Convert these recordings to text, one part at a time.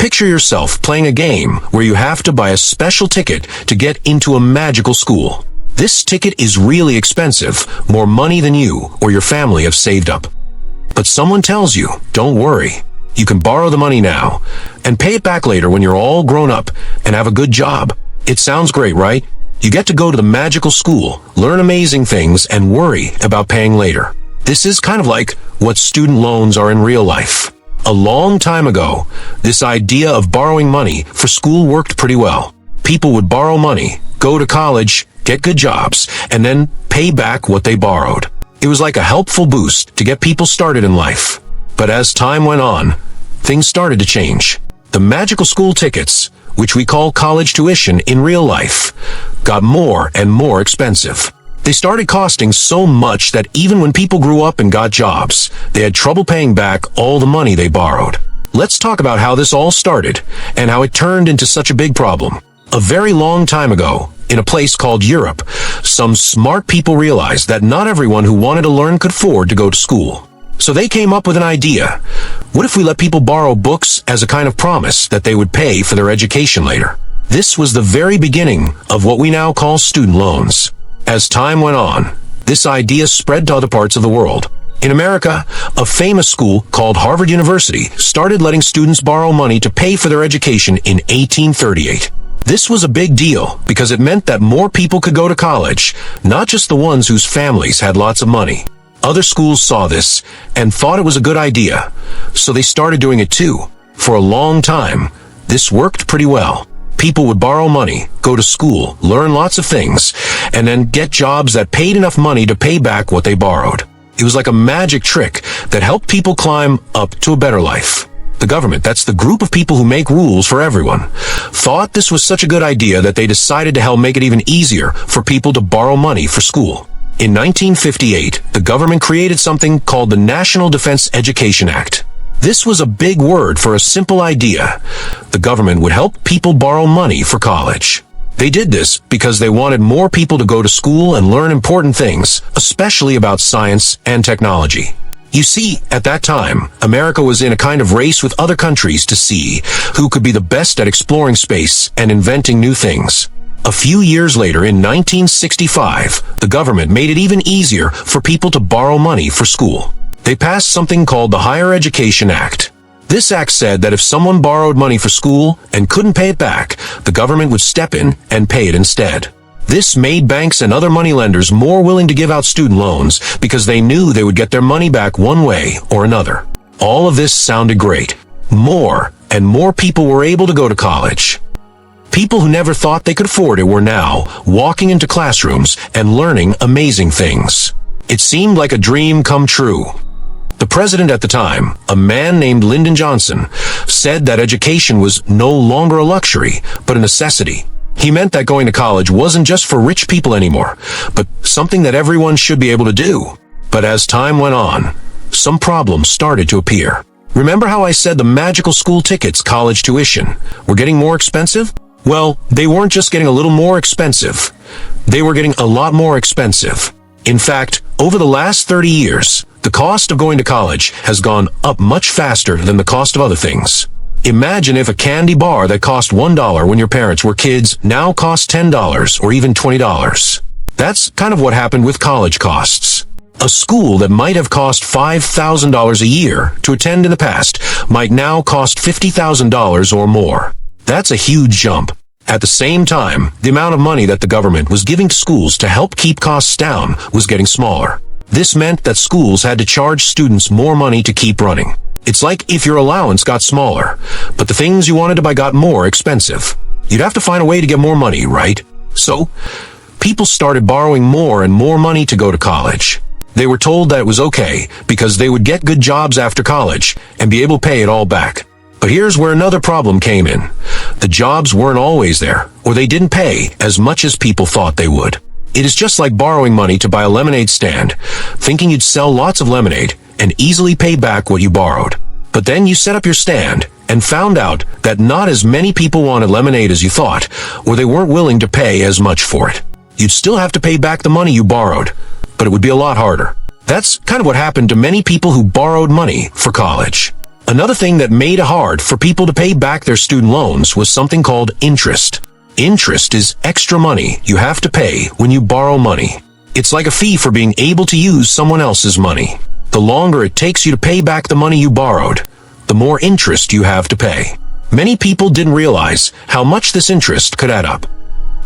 Picture yourself playing a game where you have to buy a special ticket to get into a magical school. This ticket is really expensive, more money than you or your family have saved up. But someone tells you, don't worry, you can borrow the money now and pay it back later when you're all grown up and have a good job. It sounds great, right? You get to go to the magical school, learn amazing things, and worry about paying later. This is kind of like what student loans are in real life. A long time ago, this idea of borrowing money for school worked pretty well. People would borrow money, go to college, get good jobs, and then pay back what they borrowed. It was like a helpful boost to get people started in life. But as time went on, things started to change. The magical school tickets, which we call college tuition in real life, got more and more expensive. They started costing so much that even when people grew up and got jobs, they had trouble paying back all the money they borrowed. Let's talk about how this all started and how it turned into such a big problem. A very long time ago, in a place called Europe, some smart people realized that not everyone who wanted to learn could afford to go to school. So they came up with an idea. What if we let people borrow books as a kind of promise that they would pay for their education later? This was the very beginning of what we now call student loans. As time went on, this idea spread to other parts of the world. In America, a famous school called Harvard University started letting students borrow money to pay for their education in 1838. This was a big deal because it meant that more people could go to college, not just the ones whose families had lots of money. Other schools saw this and thought it was a good idea, so they started doing it too. For a long time, this worked pretty well. People would borrow money, go to school, learn lots of things, and then get jobs that paid enough money to pay back what they borrowed. It was like a magic trick that helped people climb up to a better life. The government, that's the group of people who make rules for everyone, thought this was such a good idea that they decided to help make it even easier for people to borrow money for school. In 1958, the government created something called the National Defense Education Act. This was a big word for a simple idea. The government would help people borrow money for college. They did this because they wanted more people to go to school and learn important things, especially about science and technology. You see, at that time, America was in a kind of race with other countries to see who could be the best at exploring space and inventing new things. A few years later, in 1965, the government made it even easier for people to borrow money for school. They passed something called the Higher Education Act. This act said that if someone borrowed money for school and couldn't pay it back, the government would step in and pay it instead. This made banks and other moneylenders more willing to give out student loans because they knew they would get their money back one way or another. All of this sounded great. More and more people were able to go to college. People who never thought they could afford it were now walking into classrooms and learning amazing things. It seemed like a dream come true. The president at the time, a man named Lyndon Johnson, said that education was no longer a luxury, but a necessity. He meant that going to college wasn't just for rich people anymore, but something that everyone should be able to do. But as time went on, some problems started to appear. Remember how I said the magical school tickets, college tuition, were getting more expensive? Well, they weren't just getting a little more expensive. They were getting a lot more expensive. In fact, over the last 30 years, the cost of going to college has gone up much faster than the cost of other things. Imagine if a candy bar that cost $1 when your parents were kids now costs $10 or even $20. That's kind of what happened with college costs. A school that might have cost $5,000 a year to attend in the past might now cost $50,000 or more. That's a huge jump. At the same time, the amount of money that the government was giving to schools to help keep costs down was getting smaller. This meant that schools had to charge students more money to keep running. It's like if your allowance got smaller, but the things you wanted to buy got more expensive. You'd have to find a way to get more money, right? So, people started borrowing more and more money to go to college. They were told that it was okay because they would get good jobs after college and be able to pay it all back. But here's where another problem came in. The jobs weren't always there, or they didn't pay as much as people thought they would. It is just like borrowing money to buy a lemonade stand, thinking you'd sell lots of lemonade and easily pay back what you borrowed. But then you set up your stand and found out that not as many people wanted lemonade as you thought, or they weren't willing to pay as much for it. You'd still have to pay back the money you borrowed, but it would be a lot harder. That's kind of what happened to many people who borrowed money for college. Another thing that made it hard for people to pay back their student loans was something called interest. Interest is extra money you have to pay when you borrow money. It's like a fee for being able to use someone else's money. The longer it takes you to pay back the money you borrowed, the more interest you have to pay. Many people didn't realize how much this interest could add up.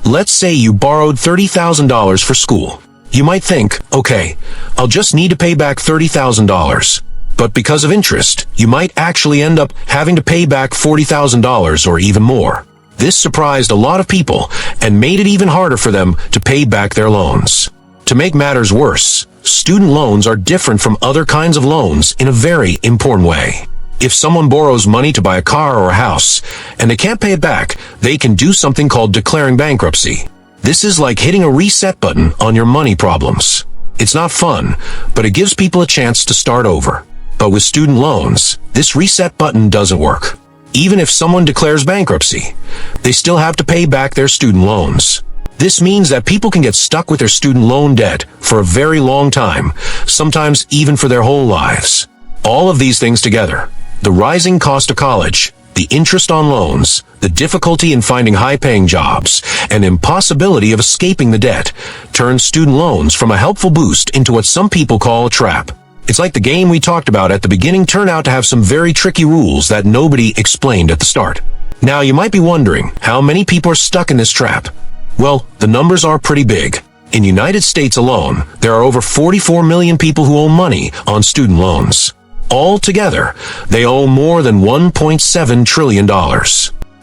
Let's say you borrowed $30,000 for school. You might think, okay, I'll just need to pay back $30,000. But because of interest, you might actually end up having to pay back $40,000 or even more. This surprised a lot of people and made it even harder for them to pay back their loans. To make matters worse, student loans are different from other kinds of loans in a very important way. If someone borrows money to buy a car or a house, and they can't pay it back, they can do something called declaring bankruptcy. This is like hitting a reset button on your money problems. It's not fun, but it gives people a chance to start over. But with student loans, this reset button doesn't work. Even if someone declares bankruptcy, they still have to pay back their student loans. This means that people can get stuck with their student loan debt for a very long time, sometimes even for their whole lives. All of these things together, the rising cost of college, the interest on loans, the difficulty in finding high-paying jobs, and impossibility of escaping the debt, turn student loans from a helpful boost into what some people call a trap. It's like the game we talked about at the beginning turned out to have some very tricky rules that nobody explained at the start. Now you might be wondering how many people are stuck in this trap. Well, the numbers are pretty big. In the United States alone, there are over 44 million people who owe money on student loans. Altogether, they owe more than $1.7 trillion.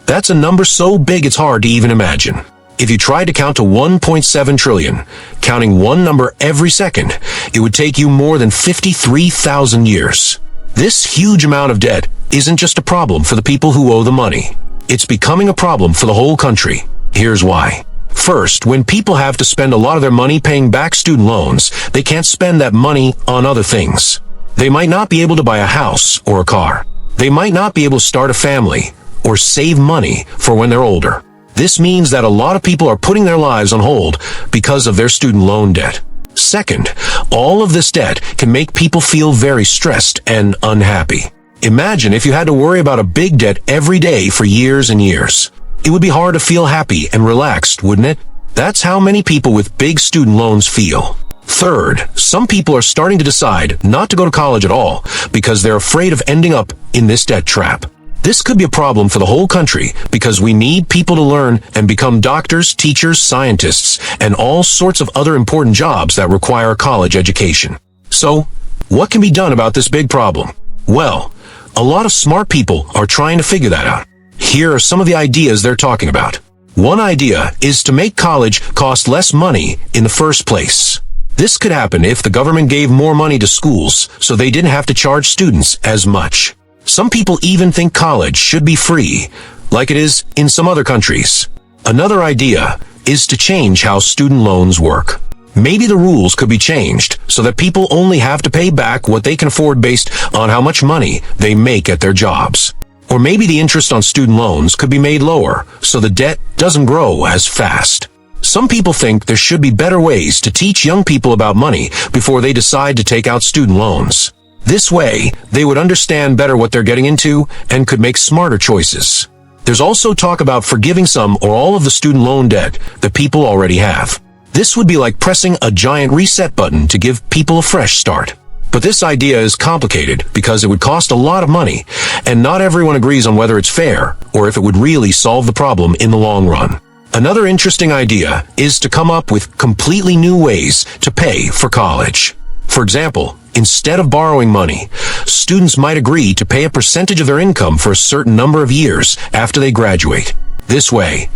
That's a number so big it's hard to even imagine. If you tried to count to 1.7 trillion, counting one number every second, it would take you more than 53,000 years. This huge amount of debt isn't just a problem for the people who owe the money. It's becoming a problem for the whole country. Here's why. First, when people have to spend a lot of their money paying back student loans, they can't spend that money on other things. They might not be able to buy a house or a car. They might not be able to start a family or save money for when they're older. This means that a lot of people are putting their lives on hold because of their student loan debt. Second, all of this debt can make people feel very stressed and unhappy. Imagine if you had to worry about a big debt every day for years and years. It would be hard to feel happy and relaxed, wouldn't it? That's how many people with big student loans feel. Third, some people are starting to decide not to go to college at all because they're afraid of ending up in this debt trap. This could be a problem for the whole country because we need people to learn and become doctors, teachers, scientists, and all sorts of other important jobs that require a college education. So, what can be done about this big problem? Well, a lot of smart people are trying to figure that out. Here are some of the ideas they're talking about. One idea is to make college cost less money in the first place. This could happen if the government gave more money to schools so they didn't have to charge students as much. Some people even think college should be free, like it is in some other countries. Another idea is to change how student loans work. Maybe the rules could be changed so that people only have to pay back what they can afford based on how much money they make at their jobs. Or maybe the interest on student loans could be made lower so the debt doesn't grow as fast. Some people think there should be better ways to teach young people about money before they decide to take out student loans. This way, they would understand better what they're getting into and could make smarter choices. There's also talk about forgiving some or all of the student loan debt that people already have. This would be like pressing a giant reset button to give people a fresh start. But this idea is complicated because it would cost a lot of money, and not everyone agrees on whether it's fair or if it would really solve the problem in the long run. Another interesting idea is to come up with completely new ways to pay for college. For example, instead of borrowing money, students might agree to pay a percentage of their income for a certain number of years after they graduate. This way,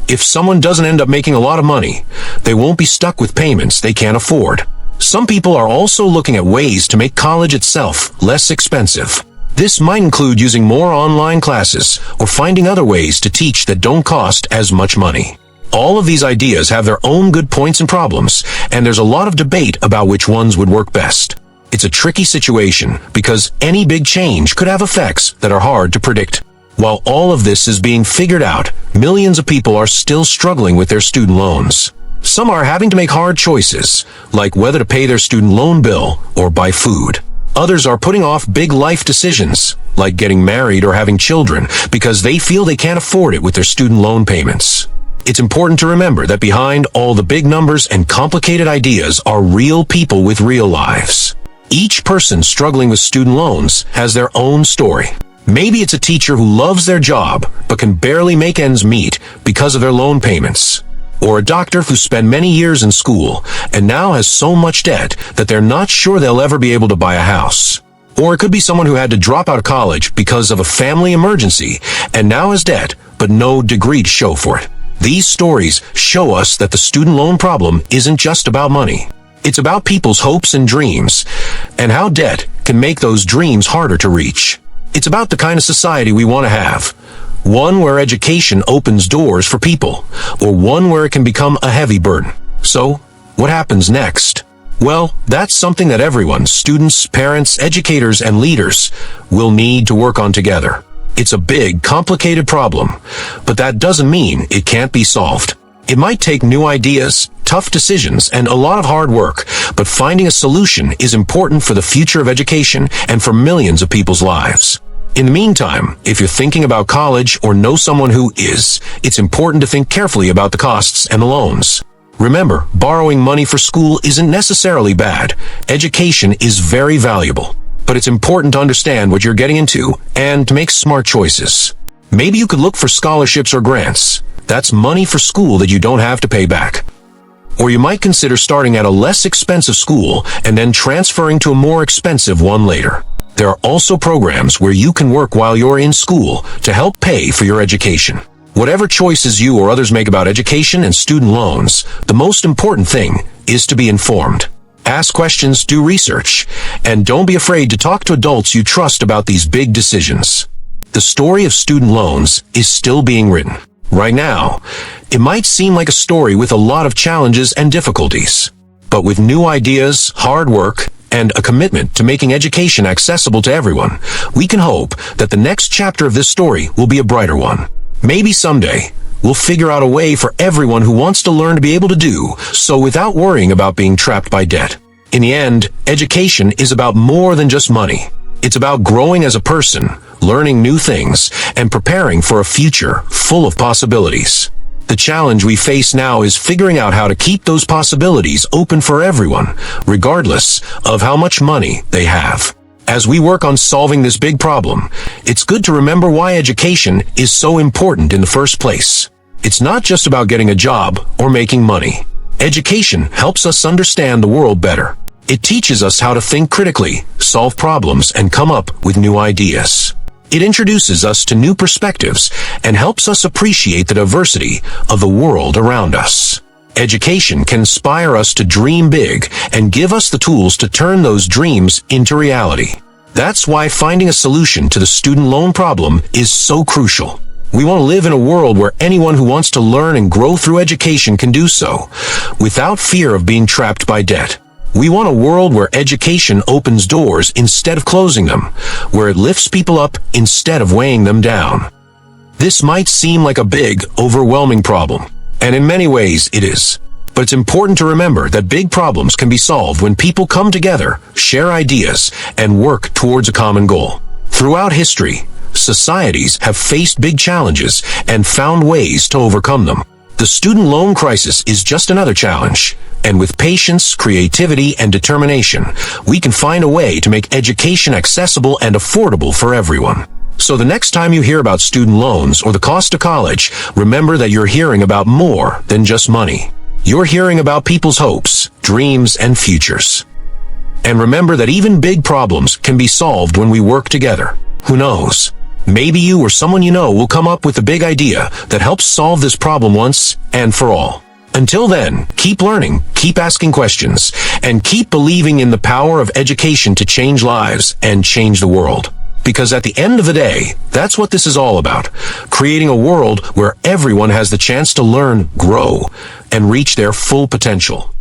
if someone doesn't end up making a lot of money, they won't be stuck with payments they can't afford. Some people are also looking at ways to make college itself less expensive. This might include using more online classes or finding other ways to teach that don't cost as much money. All of these ideas have their own good points and problems, and there's a lot of debate about which ones would work best. It's a tricky situation because any big change could have effects that are hard to predict. While all of this is being figured out, millions of people are still struggling with their student loans. Some are having to make hard choices, like whether to pay their student loan bill or buy food. Others are putting off big life decisions, like getting married or having children, because they feel they can't afford it with their student loan payments. It's important to remember that behind all the big numbers and complicated ideas are real people with real lives. Each person struggling with student loans has their own story. Maybe it's a teacher who loves their job but can barely make ends meet because of their loan payments. Or a doctor who spent many years in school and now has so much debt that they're not sure they'll ever be able to buy a house. Or it could be someone who had to drop out of college because of a family emergency and now has debt but no degree to show for it. These stories show us that the student loan problem isn't just about money. It's about people's hopes and dreams, and how debt can make those dreams harder to reach. It's about the kind of society we want to have. One where education opens doors for people, or one where it can become a heavy burden. So, what happens next? Well, that's something that everyone, students, parents, educators, and leaders, will need to work on together. It's a big, complicated problem, but that doesn't mean it can't be solved. It might take new ideas, tough decisions, and a lot of hard work, but finding a solution is important for the future of education and for millions of people's lives. In the meantime, if you're thinking about college or know someone who is, it's important to think carefully about the costs and the loans. Remember, borrowing money for school isn't necessarily bad. Education is very valuable. But it's important to understand what you're getting into and to make smart choices. Maybe you could look for scholarships or grants. That's money for school that you don't have to pay back. Or you might consider starting at a less expensive school and then transferring to a more expensive one later. There are also programs where you can work while you're in school to help pay for your education. Whatever choices you or others make about education and student loans, the most important thing is to be informed. Ask questions, do research, and don't be afraid to talk to adults you trust about these big decisions. The story of student loans is still being written. Right now, it might seem like a story with a lot of challenges and difficulties. But with new ideas, hard work, and a commitment to making education accessible to everyone, we can hope that the next chapter of this story will be a brighter one. Maybe someday, we'll figure out a way for everyone who wants to learn to be able to do so without worrying about being trapped by debt. In the end, education is about more than just money. It's about growing as a person, learning new things, and preparing for a future full of possibilities. The challenge we face now is figuring out how to keep those possibilities open for everyone, regardless of how much money they have. As we work on solving this big problem, it's good to remember why education is so important in the first place. It's not just about getting a job or making money. Education helps us understand the world better. It teaches us how to think critically, solve problems, and come up with new ideas. It introduces us to new perspectives and helps us appreciate the diversity of the world around us. Education can inspire us to dream big and give us the tools to turn those dreams into reality. That's why finding a solution to the student loan problem is so crucial. We want to live in a world where anyone who wants to learn and grow through education can do so, without fear of being trapped by debt. We want a world where education opens doors instead of closing them, where it lifts people up instead of weighing them down. This might seem like a big, overwhelming problem, and in many ways it is. But it's important to remember that big problems can be solved when people come together, share ideas, and work towards a common goal. Throughout history, societies have faced big challenges and found ways to overcome them. The student loan crisis is just another challenge, and with patience, creativity, and determination, we can find a way to make education accessible and affordable for everyone. So the next time you hear about student loans or the cost of college, remember that you're hearing about more than just money. You're hearing about people's hopes, dreams, and futures. And remember that even big problems can be solved when we work together. Who knows? Maybe you or someone you know will come up with a big idea that helps solve this problem once and for all. Until then, keep learning, keep asking questions, and keep believing in the power of education to change lives and change the world. Because at the end of the day, that's what this is all about. Creating a world where everyone has the chance to learn, grow, and reach their full potential.